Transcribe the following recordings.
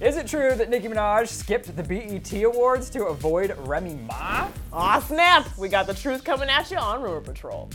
Is it true that Nicki Minaj skipped the BET Awards to avoid Remy Ma? Aw, snap! We got the truth coming at you on Rumor Patrol.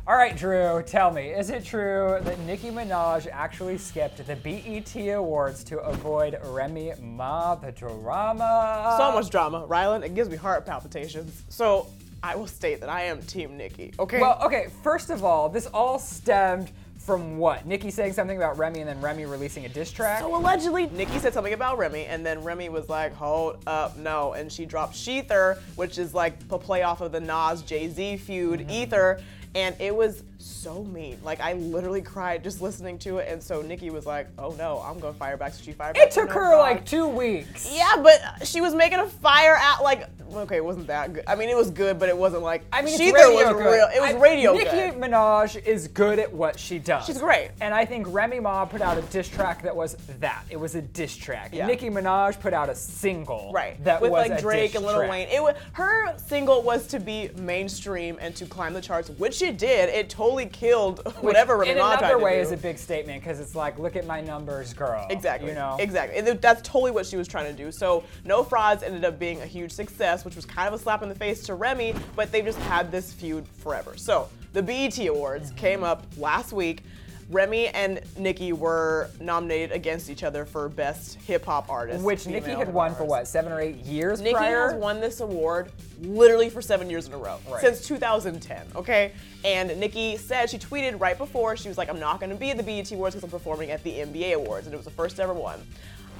All right, Drew, tell me, is it true that Nicki Minaj actually skipped the BET Awards to avoid Remy Ma, the drama? So much drama, Rylan, it gives me heart palpitations. So I will state that I am Team Nicki, okay? Well, okay, first of all, this all stemmed from what? Nicki saying something about Remy and then Remy releasing a diss track? So allegedly, Nicki said something about Remy, and then Remy was like, hold up, no, and she dropped Sheether, which is like a play off of the Nas Jay-Z feud, Ether, and it was so mean. Like, I literally cried just listening to it, and so Nicki was like, oh no, I'm gonna fire back, so she fired back. It took her like 2 weeks. Yeah, but she was making a fire at like, okay, it wasn't that good. I mean, it was good, but it wasn't like, I mean, Sheether was good. real. It was radio good. Nicki Minaj is good at what she does. She's great. And I think Remy Ma put out a diss track that was that. It was a diss track. Yeah. Nicki Minaj put out a single. Right. That with was like a Drake diss and Lil track. Wayne. It was, her single was to be mainstream and to climb the charts, which it did. It totally killed whatever Remy Ma tried to do. In another way is a big statement because it's like, look at my numbers, girl. Exactly. You know? Exactly. And that's totally what she was trying to do. So No Frauds ended up being a huge success, which was kind of a slap in the face to Remy, but they just had this feud forever. So the BET Awards came up last week. Remy and Nicki were nominated against each other for Best Hip Hop Artist. Which Nicki had won for what, 7 or 8 years Nicki prior? has won this award literally for 7 years in a row, Right. since 2010, okay? And Nicki said, she tweeted right before, she was like, I'm not gonna be at the BET Awards because I'm performing at the NBA Awards, and it was the first ever one.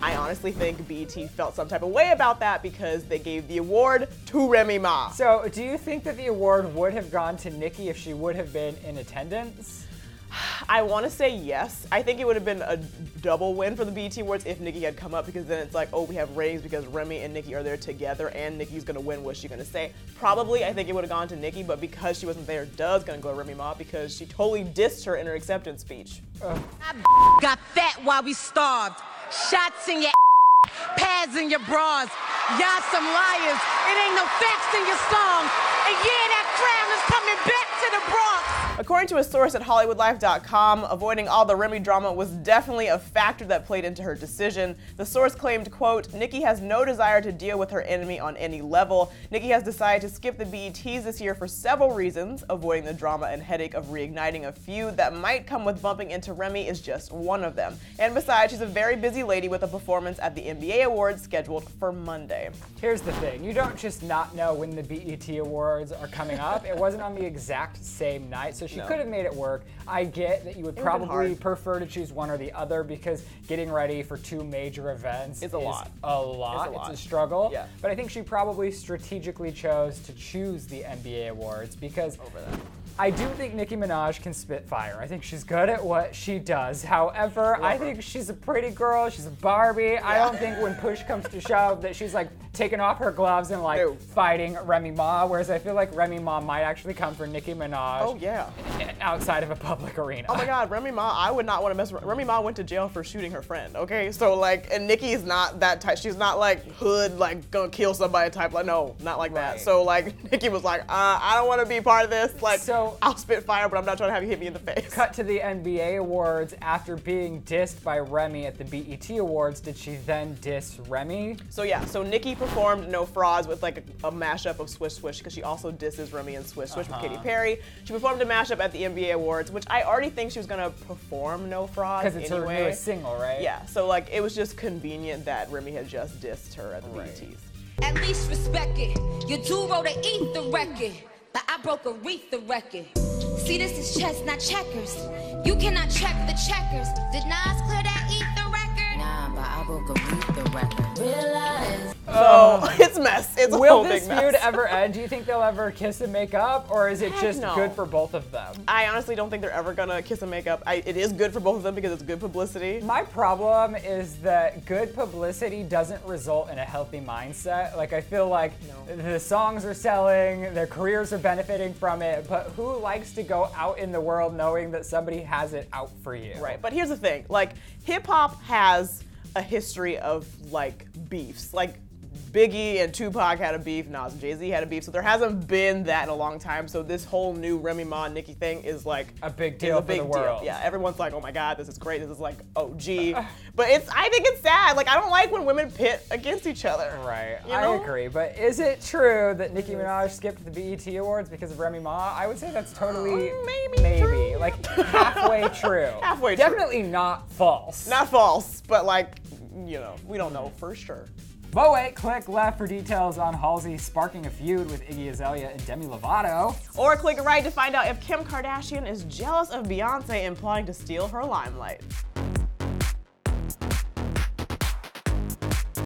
I honestly think BET felt some type of way about that because they gave the award to Remy Ma. So do you think that the award would have gone to Nicki if she would have been in attendance? I want to say yes. I think it would have been a double win for the BET Awards if Nicki had come up, because then it's like, oh, we have ratings because Remy and Nicki are there together and Nicki's gonna win. What's she gonna say? Probably, I think it would have gone to Nicki, but because she wasn't there, Doug's gonna go to Remy Ma because she totally dissed her in her acceptance speech. I got fat while we starved. Shots in your pads in your bras. Y'all some liars. It ain't no facts in your song. And yeah, that crown is coming back to the Bronx. According to a source at HollywoodLife.com, avoiding all the Remy drama was definitely a factor that played into her decision. The source claimed, quote, Nicki has no desire to deal with her enemy on any level. Nicki has decided to skip the BETs this year for several reasons. Avoiding the drama and headache of reigniting a feud that might come with bumping into Remy is just one of them. And besides, she's a very busy lady with a performance at the NBA Awards scheduled for Monday. Here's the thing, you don't just not know when the BET Awards are coming up. It wasn't on the exact same night, so she could have made it work. I get that you would probably prefer to choose one or the other because getting ready for 2 major events is a lot. It's a struggle. Yeah. But I think she probably strategically chose to choose the NBA Awards because I do think Nicki Minaj can spit fire. I think she's good at what she does. However, I think she's a pretty girl. She's a Barbie. I don't think when push comes to shove that she's like taking off her gloves and like fighting Remy Ma, whereas I feel like Remy Ma might actually come for Nicki Minaj. Oh yeah. Outside of a public arena. Oh my God, Remy Ma, I would not want to mess with. Remy Ma went to jail for shooting her friend, okay? So like, and Nicki is not that type. She's not like hood, like gonna kill somebody type. Like, no, not like that. So like, Nicki was like, I don't want to be part of this. Like, so I'll spit fire, but I'm not trying to have you hit me in the face. Cut to the NBA Awards. After being dissed by Remy at the BET Awards, did she then diss Remy? So yeah, so Nicki performed No Frauds with like a mashup of Swish Swish because she also disses Remy and Swish Swish with Katy Perry. She performed a mashup at the NBA Awards, which I already think she was gonna perform No Frauds because it's her newest single, right? Yeah, so like it was just convenient that Remy had just dissed her at the BETs. At least respect it. You do wrote an ether record, but I broke a Aretha record. See, this is chess, not checkers. You cannot check the checkers. Did Nas clear that ether record? Nah, but I broke a Aretha record. Realize. So it's a mess. It's a whole big mess. Will this feud ever end? Do you think they'll ever kiss and make up, or is it just good for both of them? I honestly don't think they're ever gonna kiss and make up. It is good for both of them because it's good publicity. My problem is that good publicity doesn't result in a healthy mindset. Like, I feel like the songs are selling, their careers are benefiting from it, but who likes to go out in the world knowing that somebody has it out for you? Right, but here's the thing, like, hip hop has a history of like beefs. Like, Biggie and Tupac had a beef, Nas and Jay-Z had a beef, so there hasn't been that in a long time. So this whole new Remy Ma and Nicki thing is like a big deal for the world. Yeah, everyone's like, oh my God, this is great. This is like OG. But I think it's sad. Like, I don't like when women pit against each other. Right, You know? I agree. But is it true that Nicki Minaj skipped the BET Awards because of Remy Ma? I would say that's totally maybe true. like halfway true. Halfway true. Definitely not false. Not false, but like, you know, we don't know for sure. But wait, click left for details on Halsey sparking a feud with Iggy Azalea and Demi Lovato. Or click right to find out if Kim Kardashian is jealous of Beyonce and plotting to steal her limelight.